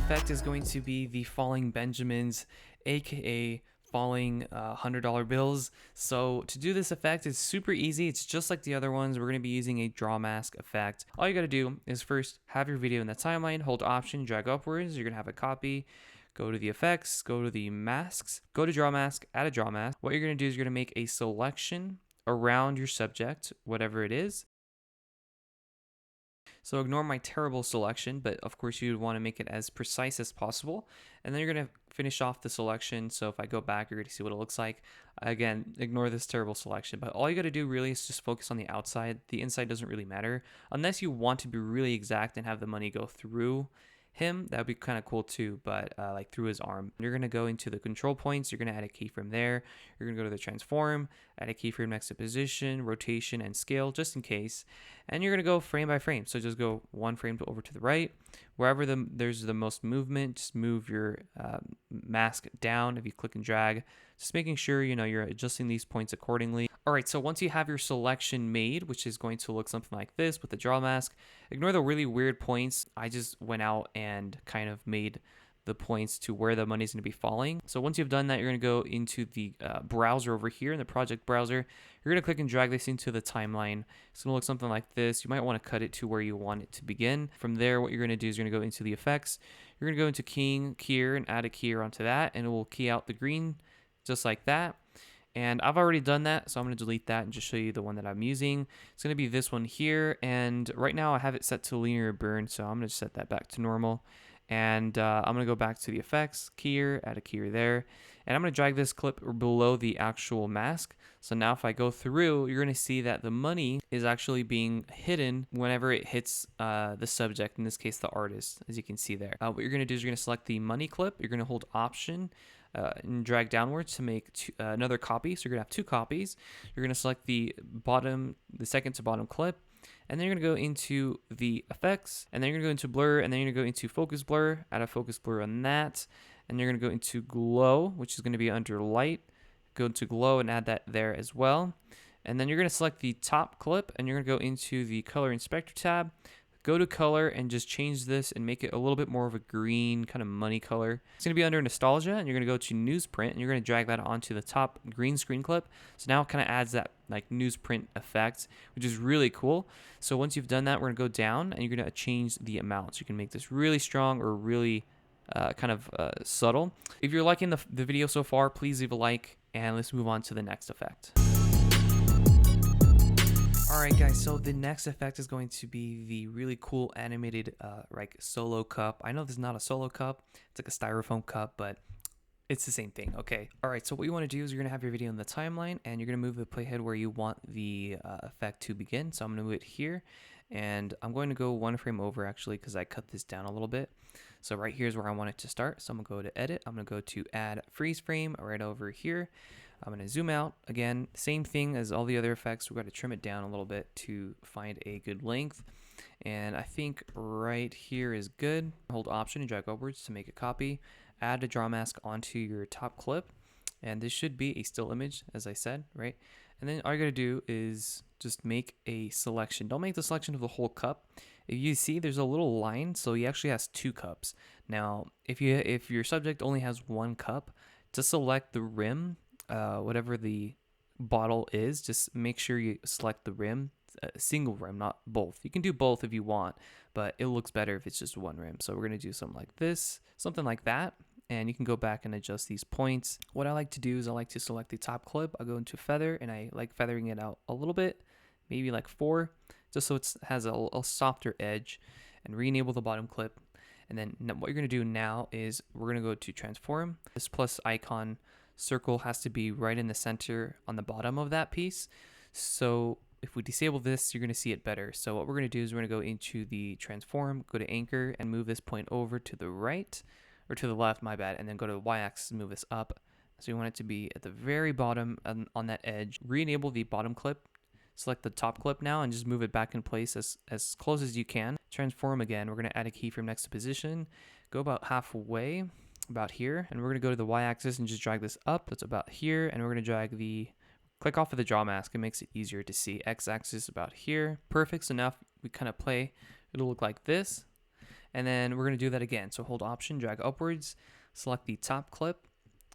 effect is going to be the falling Benjamins, aka falling $100 bills. So to do this effect is super easy. It's just like the other ones. We're going to be using a draw mask effect. All you got to do is first have your video in the timeline, hold Option, drag upwards. You're going to have a copy. Go to the effects, go to the masks, go to draw mask, add a draw mask. What you're going to do is you're going to make a selection around your subject, whatever it is. So ignore my terrible selection, but of course you would want to make it as precise as possible. And then you're going to finish off the selection. So if I go back, you're going to see what it looks like. Again, ignore this terrible selection, but all you got to do really is just focus on the outside. The inside doesn't really matter unless you want to be really exact and have the money go through him. That would be kind of cool too, but like through his arm. You're going to go into the control points. You're going to add a keyframe there. You're going to go to the transform, add a keyframe next to position, rotation, and scale just in case. And you're going to go frame by frame. So just go one frame over to the right. Wherever there's the most movement, just move your mask down if you click and drag. Just making sure you're adjusting these points accordingly. All right, so once you have your selection made, which is going to look something like this with the draw mask, ignore the really weird points. I just went out and kind of made the points to where the money is going to be falling. So once you've done that, you're going to go into the browser over here in the project browser. You're going to click and drag this into the timeline. It's going to look something like this. You might want to cut it to where you want it to begin. From there, what you're going to do is you're going to go into the effects. You're going to go into keying, keyer, and add a keyer onto that, and it will key out the green just like that. And I've already done that, so I'm going to delete that and just show you the one that I'm using. It's going to be this one here, and right now I have it set to linear burn, so I'm going to set that back to normal. And I'm going to go back to the effects, keyer, add a keyer there, and I'm going to drag this clip below the actual mask. So now if I go through, you're going to see that the money is actually being hidden whenever it hits the subject, in this case the artist, as you can see there. What you're going to do is you're going to select the money clip, you're going to hold Option, and drag downwards to make another copy. So you're going to have two copies. You're going to select the second to bottom clip, and then you're going to go into the effects, and then you're going to go into blur, and then you're going to go into focus blur, add a focus blur on that, and you're going to go into glow, which is going to be under light. Go into glow and add that there as well. And then you're going to select the top clip, and you're going to go into the color inspector tab. Go to color and just change this and make it a little bit more of a green kind of money color. It's going to be under nostalgia, and you're going to go to newsprint, and you're going to drag that onto the top green screen clip. So now it kind of adds that like newsprint effect, which is really cool. So once you've done that, we're going to go down, and you're going to change the amount. So you can make this really strong or really kind of subtle. If you're liking the video so far, please leave a like, and let's move on to the next effect. Alright guys, so the next effect is going to be the really cool animated like solo cup. I know this is not a solo cup, it's like a styrofoam cup, but it's the same thing, okay? Alright, so what you want to do is you're going to have your video in the timeline, and you're going to move the playhead where you want the effect to begin. So I'm going to move it here, and I'm going to go one frame over actually because I cut this down a little bit. So right here is where I want it to start. So I'm going to go to edit, I'm going to go to add freeze frame right over here. I'm going to zoom out. Again, same thing as all the other effects. We've got to trim it down a little bit to find a good length. And I think right here is good. Hold Option and drag upwards to make a copy. Add a draw mask onto your top clip. And this should be a still image, as I said, right? And then all you got to do is just make a selection. Don't make the selection of the whole cup. If you see, there's a little line, so he actually has two cups. Now, if your subject only has one cup, to select the rim, whatever the bottle is, just make sure you select the rim, a single rim, not both. You can do both if you want, but it looks better if it's just one rim. So we're going to do something like this, something like that, and you can go back and adjust these points. What I like to do is I like to select the top clip. I'll go into feather, and I like feathering it out a little bit, maybe like 4, just so it has a softer edge, and re-enable the bottom clip. And then what you're going to do now is we're going to go to transform. This plus icon circle has to be right in the center on the bottom of that piece. So if we disable this, you're going to see it better. So what we're going to do is we're going to go into the transform, go to anchor, and move this point over to the right, or to the left, my bad, and then go to the y-axis and move this up. So you want it to be at the very bottom on that edge. Re-enable the bottom clip, select the top clip now, and just move it back in place as close as you can. Transform again, we're going to add a keyframe next to position, go about halfway, about here, and we're going to go to the y-axis and just drag this up. That's about here, and we're going to drag click off of the draw mask. It makes it easier to see. X-axis about here. Perfect. So now if we kind of play, it'll look like this. And then we're going to do that again. So hold Option, drag upwards, select the top clip,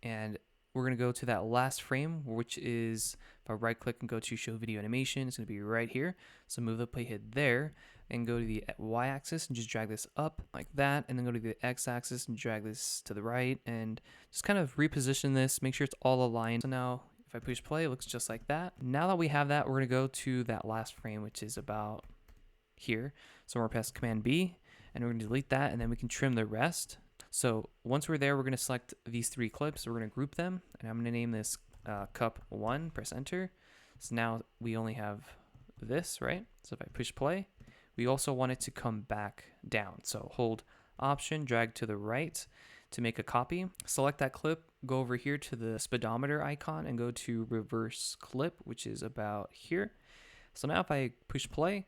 and we're going to go to that last frame, which is, if I right click and go to show video animation, it's going to be right here. So move the playhead there and go to the Y axis and just drag this up like that, and then go to the X axis and drag this to the right and just kind of reposition this, make sure it's all aligned. So now if I push play, it looks just like that. Now that we have that, we're going to go to that last frame, which is about here. So we're going to press Command B and we're going to delete that, and then we can trim the rest. So once we're there, we're going to select these 3 clips. We're going to group them, and I'm going to name this cup 1, press enter. So now we only have this, right? So if I push play, we also want it to come back down. So hold Option, drag to the right to make a copy. Select that clip, go over here to the speedometer icon and go to reverse clip, which is about here. So now if I push play,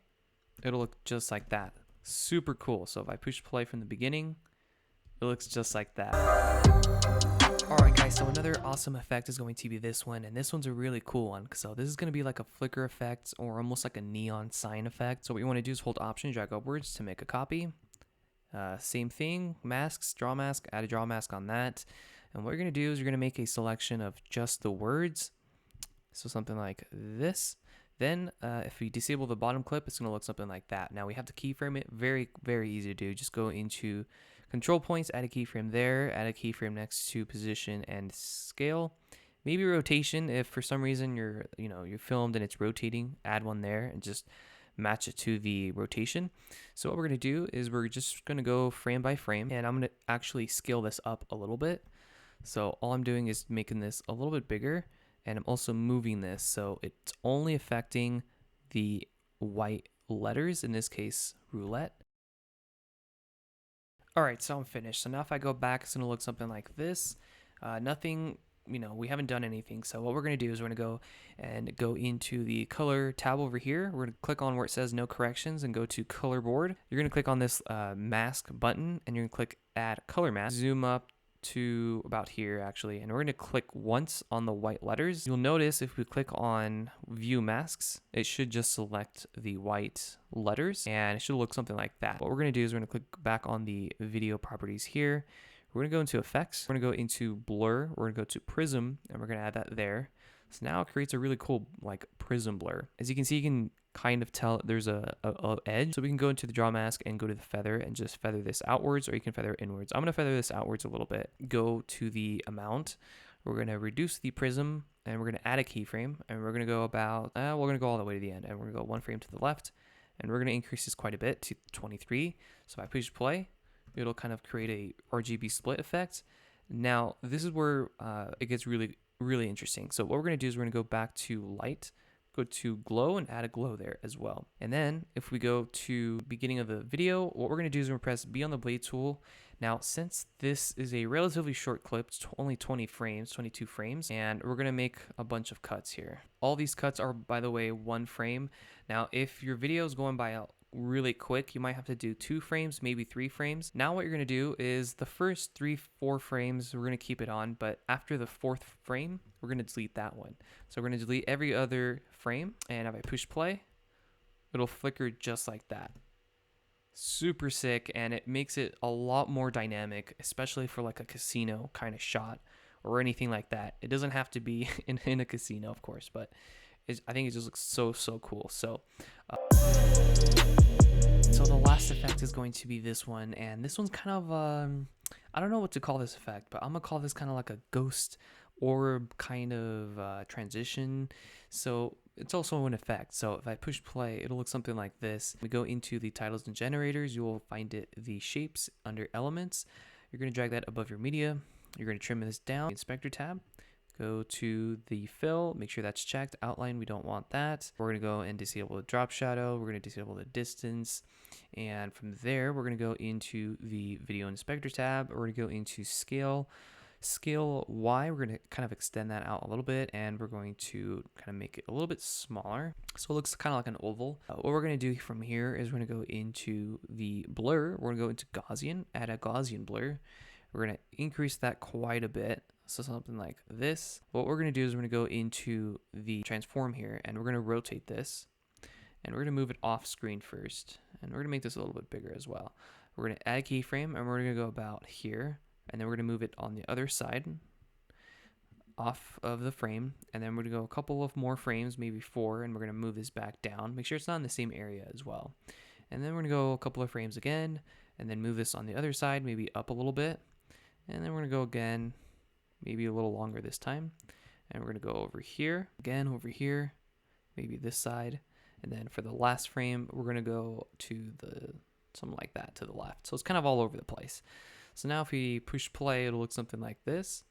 it'll look just like that. Super cool. So if I push play from the beginning, it looks just like that. Alright guys, so another awesome effect is going to be this one, and this one's a really cool one. So this is going to be like a flicker effect or almost like a neon sign effect. So what you want to do is hold Option, drag upwards to make a copy. Same thing, masks, draw mask, add a draw mask on that. And what you're going to do is you're going to make a selection of just the words. So something like this. Then if we disable the bottom clip, it's going to look something like that. Now we have to keyframe it. Very, very easy to do. Just go into control points, add a keyframe there, add a keyframe next to position and scale. Maybe rotation, if for some reason you're filmed and it's rotating, add one there and just match it to the rotation. So what we're going to do is we're just going to go frame by frame, and I'm going to actually scale this up a little bit. So all I'm doing is making this a little bit bigger, and I'm also moving this so it's only affecting the white letters, in this case roulette. Alright, so I'm finished. So now if I go back, it's going to look something like this. Nothing, we haven't done anything. So what we're going to do is we're going to go and go into the color tab over here. We're going to click on where it says no corrections and go to color board. You're going to click on this mask button, and you're going to click add color mask. Zoom up to about here actually, and we're going to click once on the white letters. You'll notice if we click on view masks, it should just select the white letters, and it should look something like that. What we're going to do is we're going to click back on the video properties here. We're going to go into effects, we're going to go into blur, we're going to go to prism, and we're going to add that there. So now it creates a really cool like prism blur. As you can see, you can kind of tell there's a edge. So we can go into the draw mask and go to the feather and just feather this outwards, or you can feather it inwards. I'm going to feather this outwards a little bit. Go to the amount. We're going to reduce the prism, and we're going to add a keyframe, and we're going to go about, we're going to go all the way to the end, and we're going to go 1 frame to the left, and we're going to increase this quite a bit to 23. So if I push play, it'll kind of create a RGB split effect. Now this is where it gets really interesting. So what we're going to do is we're going to go back to light, go to glow, and add a glow there as well. And then if we go to beginning of the video, what we're going to do is we're going to press B on the blade tool. Now since this is a relatively short clip, it's only 20 frames, 22 frames, and we're going to make a bunch of cuts here. All these cuts are, by the way, 1 frame. Now if your video is going by really quick, you might have to do 2 frames, maybe 3 frames. Now what you're going to do is the first 3-4 frames we're going to keep it on, but after the 4th frame we're going to delete that one. So we're going to delete every other frame, and if I push play, it'll flicker just like that. Super sick, and it makes it a lot more dynamic, especially for like a casino kind of shot or anything like that. It doesn't have to be in a casino, of course, but I think it just looks so cool. So the last effect is going to be this one, and this one's kind of I don't know what to call this effect, but I'm gonna call this kind of like a ghost orb kind of transition. So it's also an effect. So if I push play, it'll look something like this. We go into the titles and generators, you will find it the shapes under elements. You're going to drag that above your media. You're going to trim this down. Inspector tab. Go to the fill, make sure that's checked. Outline, we don't want that. We're going to go and disable the drop shadow. We're going to disable the distance. And from there, we're going to go into the video inspector tab. We're going to go into scale. Scale Y, we're going to kind of extend that out a little bit, and we're going to kind of make it a little bit smaller. So it looks kind of like an oval. What we're going to do from here is we're going to go into the blur. We're going to go into Gaussian, add a Gaussian blur. We're going to increase that quite a bit. So something like this. What we're going to do is we're going to go into the transform here, and we're going to rotate this, and we're going to move it off screen first, and we're going to make this a little bit bigger as well. we're going to add a keyframe, and we're going to go about here, and then we're going to move it on the other side off of the frame, and then we're going to go a couple of more frames, maybe 4, and we're going to move this back down. Make sure it's not in the same area as well. And then we're going to go a couple of frames again, and then move this on the other side, maybe up a little bit. And then we're going to go again, maybe a little longer this time. And we're going to go over here, again over here, maybe this side. And then for the last frame, we're going to go to something like that to the left. So it's kind of all over the place. So now if we push play, it'll look something like this,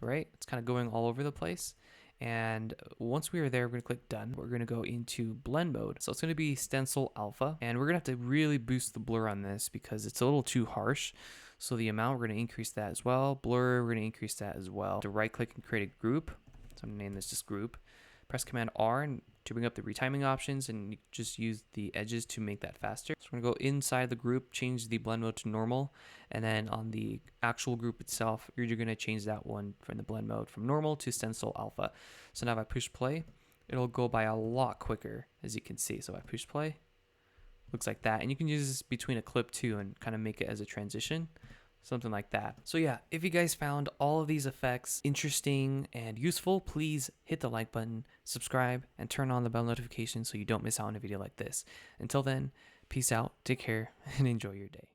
right? It's kind of going all over the place. And once we are there, we're going to click done. We're going to go into blend mode. So it's going to be stencil alpha, and we're going to have to really boost the blur on this because it's a little too harsh. So the amount, we're going to increase that as well. Blur, we're going to increase that as well. To right click and create a group. So I'm going to name this just group. Press Command R to bring up the retiming options, and just use the edges to make that faster. So we're going to go inside the group, change the blend mode to normal, and then on the actual group itself, you're going to change that one from the blend mode from normal to stencil alpha. So now if I push play, it'll go by a lot quicker, as you can see. So if I push play, looks like that. And you can use this between a clip too and kind of make it as a transition. Something like that. So yeah, if you guys found all of these effects interesting and useful, please hit the like button, subscribe, and turn on the bell notification so you don't miss out on a video like this. Until then, peace out, take care, and enjoy your day.